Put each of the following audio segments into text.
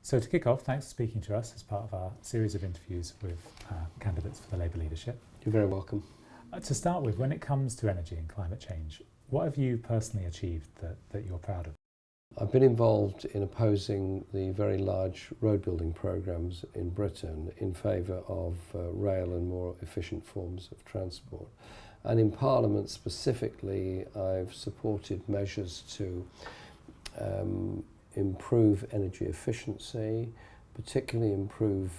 So to kick off, thanks for speaking to us as part of our series of interviews with candidates for the Labour leadership. You're very welcome. To start with, when it comes to energy and climate change, what have you personally achieved that you're proud of? I've been involved in opposing the very large road building programmes in Britain in favour of rail and more efficient forms of transport. And in Parliament specifically, I've supported measures to improve energy efficiency, particularly improve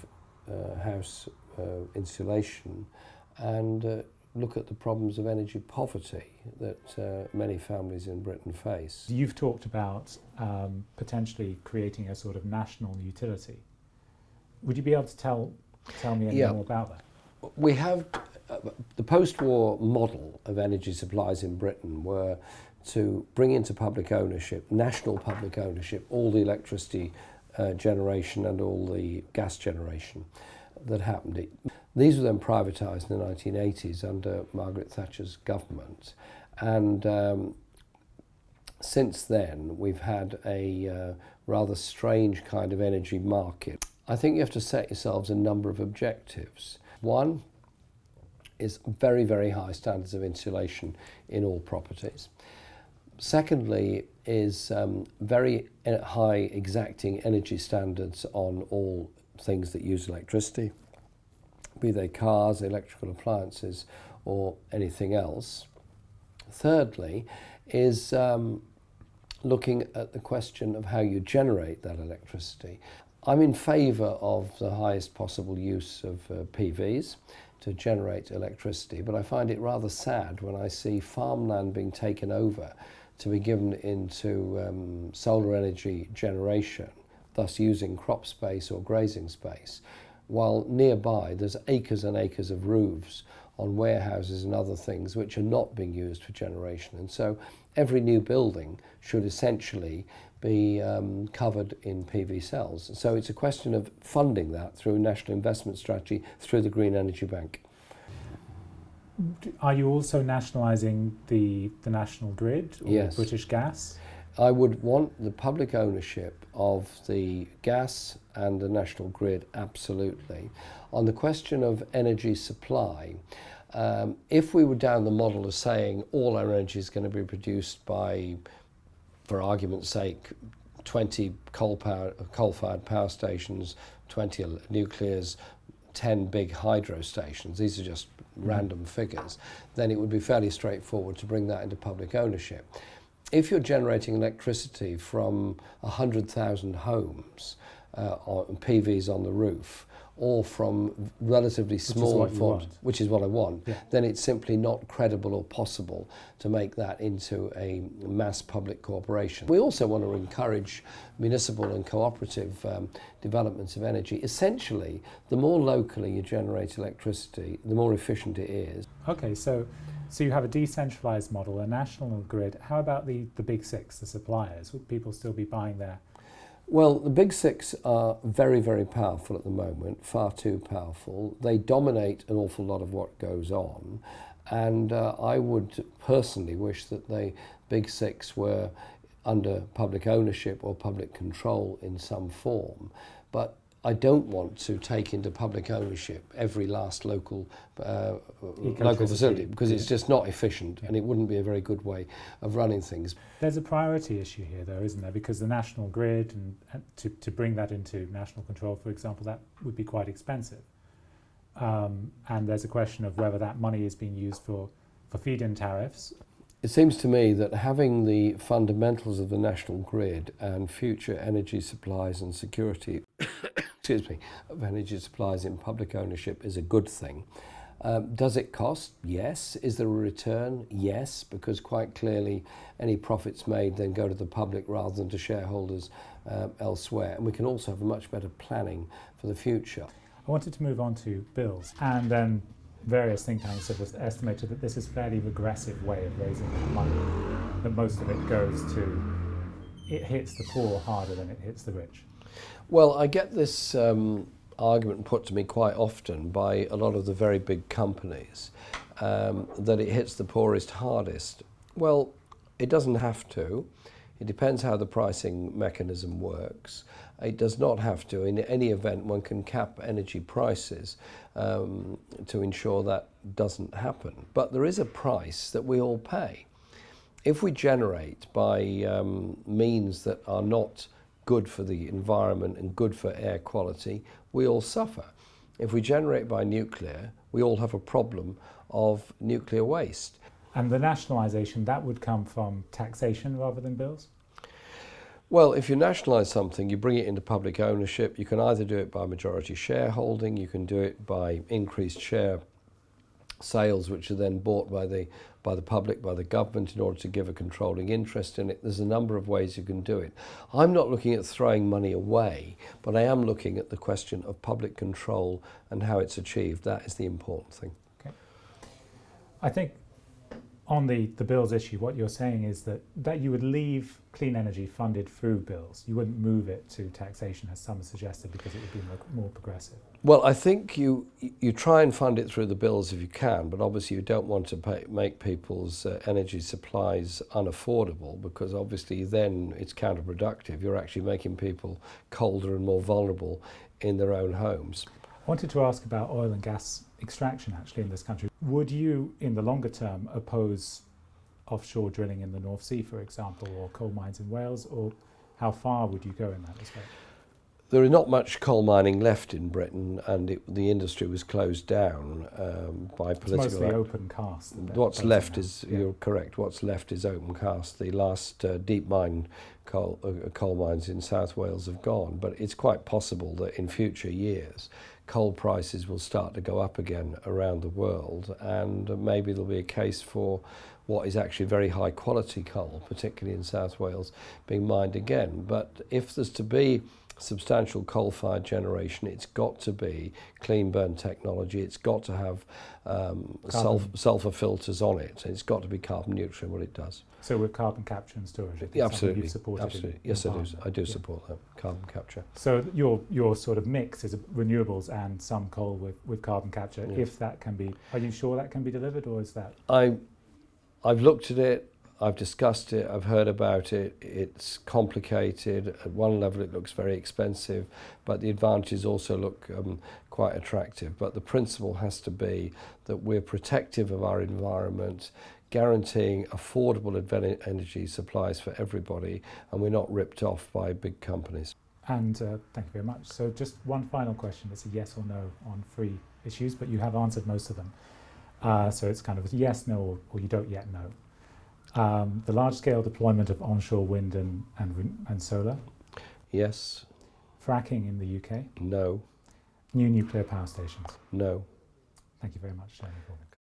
house insulation, and look at the problems of energy poverty that many families in Britain face. You've talked about potentially creating a sort of national utility. Would you be able to tell me any more about that? We have the post-war model of energy supplies in Britain were to bring into public ownership, national public ownership, all the electricity generation and all the gas generation that happened. These were then privatised in the 1980s under Margaret Thatcher's government, and since then we've had a rather strange kind of energy market. I think you have to set yourselves a number of objectives. One is very, very high standards of insulation in all properties. Secondly is very high exacting energy standards on all things that use electricity, be they cars, electrical appliances or anything else. Thirdly is looking at the question of how you generate that electricity. I'm in favour of the highest possible use of PVs to generate electricity, but I find it rather sad when I see farmland being taken over to be given into solar energy generation, thus using crop space or grazing space, while nearby there's acres and acres of roofs on warehouses and other things which are not being used for generation. And so every new building should essentially be covered in PV cells. So it's a question of funding that through a national investment strategy, through the Green Energy Bank. Are you also nationalising the national grid or Yes. British Gas? I would want the public ownership of the gas and the national grid, absolutely. On the question of energy supply, if we were down the model of saying all our energy is going to be produced by, for argument's sake, 20 coal-fired power stations, 20 nuclears, 10 big hydro stations, these are just random figures, then it would be fairly straightforward to bring that into public ownership. If you're generating electricity from 100,000 homes on PVs on the roof, or from relatively small forms, which is what I want, then it's simply not credible or possible to make that into a mass public corporation. We also want to encourage municipal and cooperative developments of energy. Essentially, the more locally you generate electricity, the more efficient it is. Okay, so you have a decentralised model, a national grid. How about the big six, the suppliers? Would people still be buying their? Well, the big six are very, very powerful at the moment, far too powerful. They dominate an awful lot of what goes on, and I would personally wish that the big six were under public ownership or public control in some form. But I don't want to take into public ownership every last local facility, because it's just not efficient, and it wouldn't be a very good way of running things. There's a priority issue here though, isn't there? Because the national grid, and to bring that into national control, for example, that would be quite expensive. And there's a question of whether that money is being used for feed-in tariffs. It seems to me that having the fundamentals of the national grid and future energy supplies and security of energy supplies in public ownership is a good thing. Does it cost? Yes. Is there a return? Yes, because quite clearly any profits made then go to the public rather than to shareholders elsewhere. And we can also have a much better planning for the future. I wanted to move on to bills, and then various think tanks have estimated that this is a fairly regressive way of raising money, that most of it goes to, it hits the poor harder than it hits the rich. Well, I get this argument put to me quite often by a lot of the very big companies, that it hits the poorest hardest. Well, it doesn't have to. It depends how the pricing mechanism works. It does not have to. In any event, one can cap energy prices to ensure that doesn't happen. But there is a price that we all pay. If we generate by means that are not good for the environment and good for air quality, we all suffer. If we generate by nuclear, we all have a problem of nuclear waste. And the nationalisation, that would come from taxation rather than bills? Well, if you nationalise something, you bring it into public ownership. You can either do it by majority shareholding, you can do it by increased share sales, which are then bought by the public, by the government, in order to give a controlling interest in it. There's a number of ways you can do it. I'm not looking at throwing money away, but I am looking at the question of public control and how it's achieved. That is the important thing. Okay. I think on the bills issue, what you're saying is that you would leave clean energy funded through bills. You wouldn't move it to taxation, as some have suggested, because it would be more progressive. Well, I think you try and fund it through the bills if you can, but obviously you don't want to make people's energy supplies unaffordable, because obviously then it's counterproductive. You're actually making people colder and more vulnerable in their own homes. I wanted to ask about oil and gas extraction actually in this country. Would you, in the longer term, oppose offshore drilling in the North Sea, for example, or coal mines in Wales, or how far would you go in that respect? There is not much coal mining left in Britain, and the industry was closed down by political... It's mostly open cast. What's left is, you're correct, what's left is open cast. The last deep mine coal mines in South Wales have gone, but it's quite possible that in future years coal prices will start to go up again around the world, and maybe there'll be a case for what is actually very high quality coal, particularly in South Wales, being mined again. But if there's to be substantial coal-fired generation, it's got to be clean burn technology, it's got to have sulfur filters on it, and it's got to be carbon neutral in what it does. So with carbon capture and storage, Yeah, absolutely. You've supported Absolutely. Yes, I do support that, carbon capture. So your sort of mix is renewables and some coal with carbon capture, if that can be, are you sure that can be delivered, or is that? I've looked at it, I've discussed it, I've heard about it. It's complicated. At one level it looks very expensive, but the advantages also look quite attractive. But the principle has to be that we're protective of our environment, guaranteeing affordable energy supplies for everybody, and we're not ripped off by big companies. And thank you very much. So just one final question. It's a yes or no on 3 issues, but you have answered most of them. So it's kind of a yes, no, or you don't yet know. The large-scale deployment of onshore wind and solar. Yes. Fracking in the UK. No. New nuclear power stations. No. Thank you very much, Jeremy Corbyn.